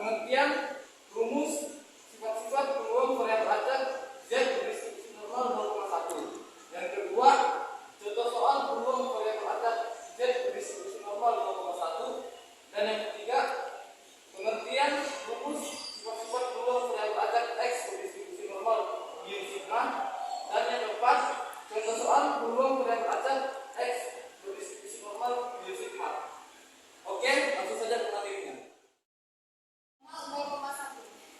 pengertian rumus sifat-sifat peluang variabel acak Z berdistribusi normal 0,1. Yang kedua, contoh soal peluang variabel acak Z berdistribusi normal 0,1. Dan yang ketiga, pengertian rumus sifat-sifat peluang variabel acak X berdistribusi normal mu sigma. Dan yang keempat, contoh soal peluang variabel acak X berdistribusi normal mu sigma. Oke, langsung saja ke materinya. 0,1.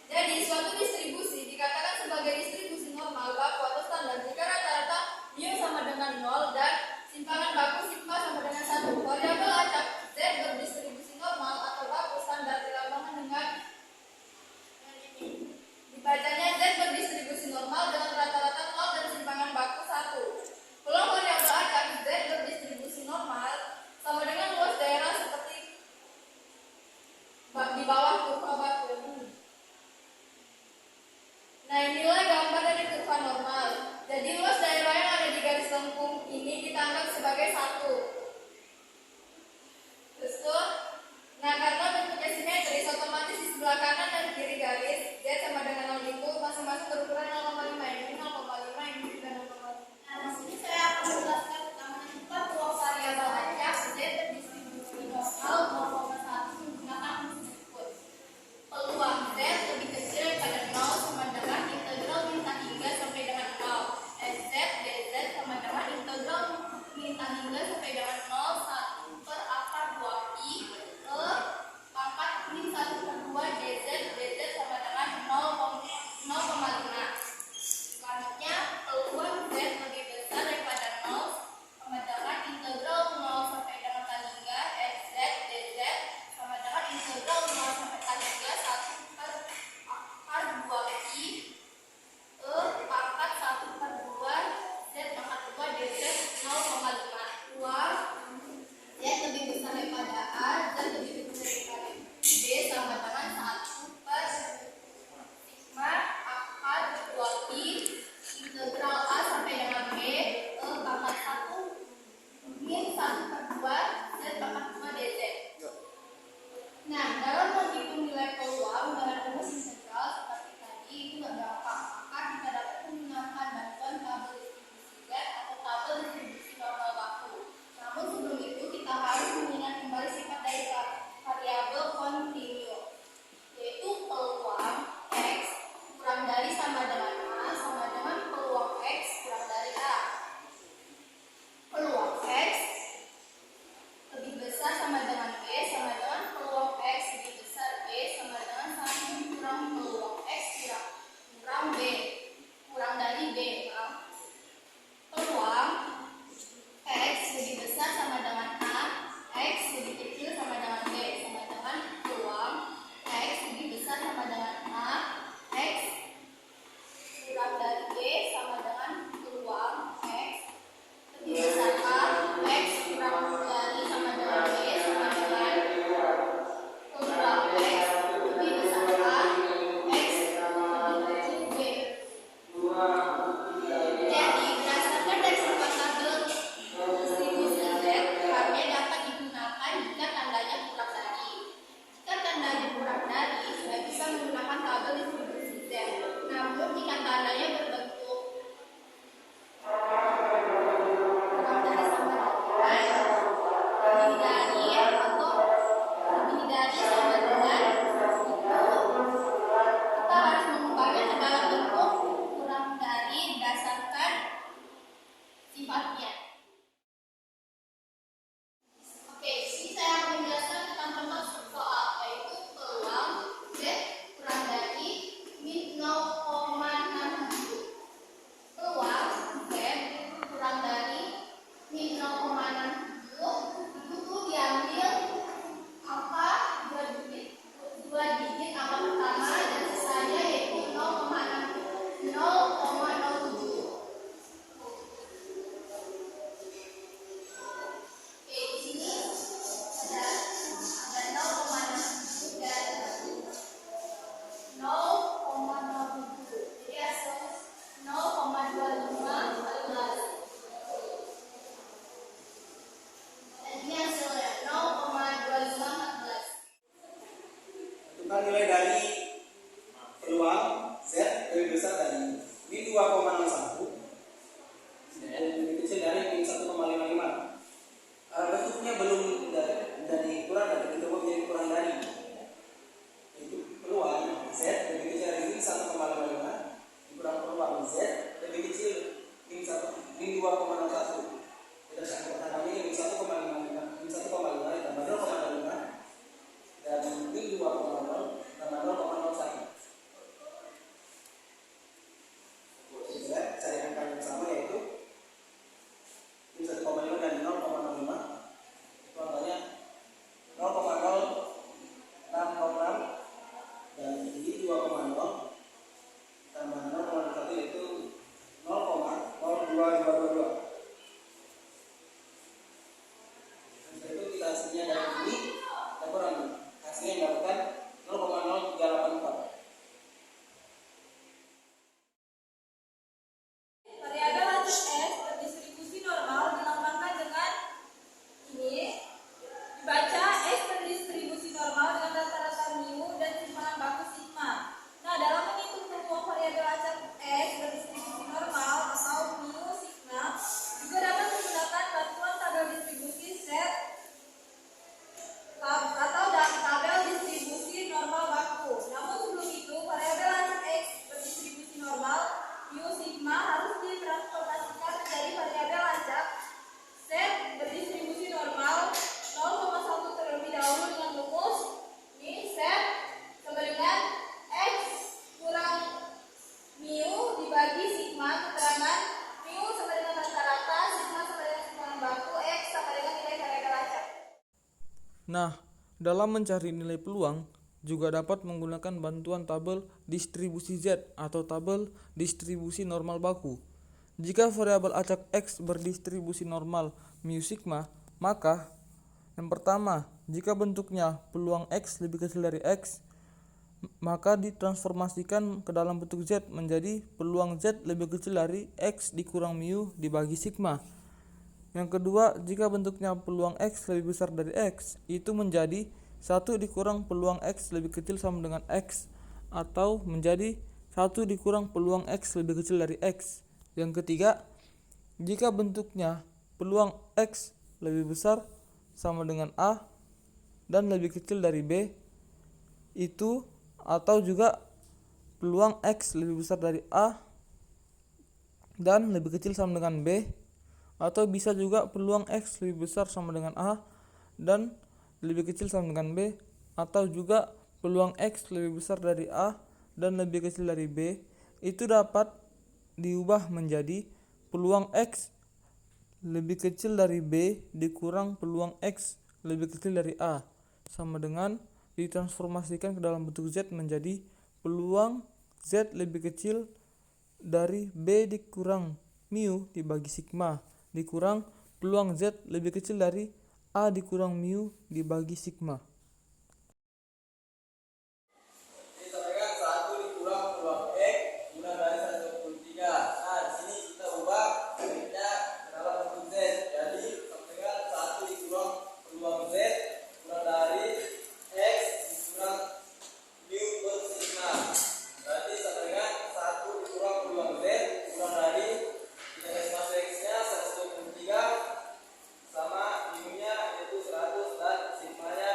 Jadi suatu distribusi dikatakan sebagai distribusi normal baku atau standar jika rata-rata mu sama dengan 0 dan simpangan baku sigma sama dengan 1. Variabel acak Z berdistribusi normal atau baku standar dilambangkan dengan ini. Dibacanya Z berdistribusi normal dengan rata-rata 0 dan simpangan baku 1. Peluang variabel acak Z berdistribusi normal sama dengan luas daerah seperti di bawah kurva baku. Nah, inilah gambar dari kurva normal. Jadi luas daerah yang ada di garis lengkung ini kita anggap sebagai 1. Betul? Nah, karena bentuknya simetris, otomatis di sebelah kanan dan kiri garis Z sama dengan 0 itu masing-masing berukuran 0,5. Ini 0,5, ini juga 0,5. Nah, di sini saya akan menjelaskan tentang peluang variabel acak Z berdistribusi normal 0,1 menggunakan rumus berikut. Peluang Z lebih kecil daripada 0 sama dengan integral bintang hingga sampai dengan 0. SZ dz sama dengan integral bintang hingga sampai dengan 0 1 per akar 2i ke pangkat min 1 per 2 dz dz sama dengan 0,5. Selanjutnya peluang Z lebih besar daripada 0 sama dengan integral 0 sampai dengan tan hingga SZ dz sama dengan integral 0 sampai tan hingga 1 per akar 2i ke pangkat 1 per 2 Z pangkat 2 dz 0,5. Peluang Z lebih besar daripada A, Z lebih kecil daripada B sama dengan 1 per sigma akar 2i integral A sampai dengan B ke pangkat 1 min 1 per 2 Z pangkat 2 dz. Nah, dalam menghitung nilai peluang dengan rumus integral seperti tadi itu nggak gampang. Maka kita dapat menggunakan bantuan tabel distribusi Z atau tabel distribusi normal baku. Namun sebelum itu kita harus mengingat kembali sifat dari variabel kontinu, yaitu peluang X kurang dari sama dengan A sama dengan peluang X kurang dari A. Peluang X lebih besar sama dengan B sama dengan peluang X lebih besar B sama dengan 1 kurang peluang X kurang B kurang dari B. Peluang X lebih besar sama dengan A, X lebih kecil sama dengan B sama dengan peluang X lebih besar sama dengan A, X kurang dari B sama dengan peluang X lebih besar A, X kurang dari sama dengan B sama dengan peluang X lebih besar A, X lebih kecil B. Jadi berdasarkan dari sifat tabel distribusi Z, harusnya dapat digunakan jika tandanya kurang dari. Jika tandanya kurang dari, sudah bisa menggunakan tabel distribusi Z. Namun jika tandanya berbentuk kurang dari sama dengan lebih dari atau lebih dari sama dengan itu, kita harus mengubahnya ke dalam bentuk kurang dari berdasarkan sifatnya. Oke, sini saya akan menjelaskan tentang contoh soal, yaitu peluang Z kurang dari min 0,67. Kan nilai dari peluang Z lebih besar dari ini 2,61 lebih kecil dari min 1,55. Bentuknya belum dari kurang dari mencoba menjadi kurang dari itu peluang Z lebih kecil dari min 1,55 dikurang peluang Z lebih kecil min 2,61. Kita akan pertama ini min 1,55 ditambah 0,5 dan min 2,0 tambah 0,01. Kita cari angka yang sama yaitu min 1,5 dan 0,05. Itu angkanya 0,0606 dan ini 2,0 tambah 0,1 yaitu 0,02222. Itu kita hasilnya dari ini kita kurangi hasilnya yang dapatkan 0,0384. Variabel acak X berdistribusi normal dilambangkan dengan ini. Dibaca X berdistribusi normal dengan rata-rata mu dan simpanan baku sigma. Nah, dalam menghitung peluang variabel acak X berdistribusi normal atau mu sigma juga dapat menggunakan bantuan tabel distribusi Z atau tabel distribusi normal baku. Namun sebelum itu, variabel acak X berdistribusi normal mu sigma harus ditransformasikan menjadi variabel acak Z berdistribusi normal 0,1 terlebih dahulu dengan rumus ini Z sama dengan X kurang mu dibagi sigma keterangan mu sama dengan rata-rata, sigma sama dengan simpanan baku, X sama dengan nilai variabel acak. Nah, dalam mencari nilai peluang juga dapat menggunakan bantuan tabel distribusi Z atau tabel distribusi normal baku. Jika variabel acak X berdistribusi normal mu sigma, maka yang pertama, jika bentuknya peluang X lebih kecil dari X, maka ditransformasikan ke dalam bentuk Z menjadi peluang Z lebih kecil dari X dikurang mu dibagi sigma. Yang kedua, jika bentuknya peluang X lebih besar dari X, itu menjadi 1 dikurang peluang X lebih kecil sama dengan X, atau menjadi 1 dikurang peluang X lebih kecil dari X. Yang ketiga, jika bentuknya peluang X lebih besar sama dengan A dan lebih kecil dari B, itu atau juga peluang X lebih besar dari A dan lebih kecil sama dengan B, atau bisa juga peluang X lebih besar sama dengan A dan lebih kecil sama dengan B, atau juga peluang X lebih besar dari A dan lebih kecil dari B, itu dapat diubah menjadi peluang X lebih kecil dari B dikurang peluang X lebih kecil dari A sama dengan ditransformasikan ke dalam bentuk Z menjadi peluang Z lebih kecil dari B dikurang mu dibagi sigma dikurang peluang Z lebih kecil dari A dikurang mu dibagi sigma. Sama mu-nya yaitu 100 dan sigmanya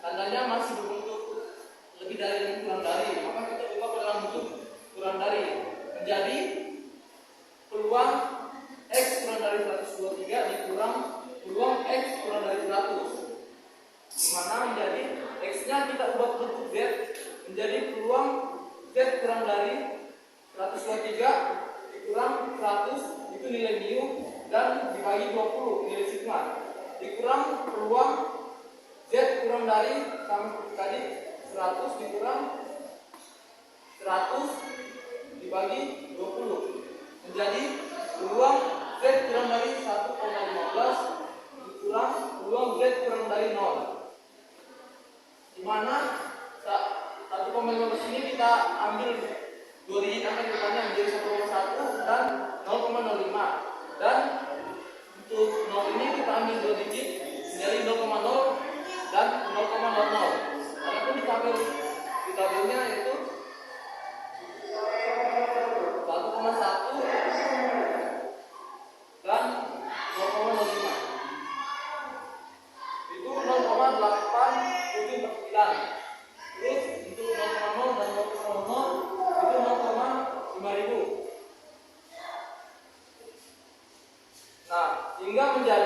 tandanya masih berbentuk lebih dari dan kurang dari, maka kita ubah ke dalam bentuk kurang dari menjadi peluang X kurang dari 123 dikurang peluang X kurang dari 100, dimana menjadi X nya kita ubah ke bentuk Z menjadi peluang Z kurang dari 123 dikurang 100 itu nilai mu dan dibagi 20 nilai sigma dikurang peluang Z kurang dari sama seperti tadi 100 dikurang 100 dibagi 20 menjadi peluang Z kurang dari 1,15 dikurang peluang Z kurang dari 0, dimana 1,15 ini kita ambil 2 digit angka depannya menjadi 1,1 dan 0,05, dan untuk 0 ini kita ambil 2 digit menjadi 0,0 dan 0,00. Adapun di tabelnya yaitu 1,1 dan 0,05 itu 0,879. Terus untuk 0,0 dan 0,00 itu 0,5000. Nah, hingga menjadi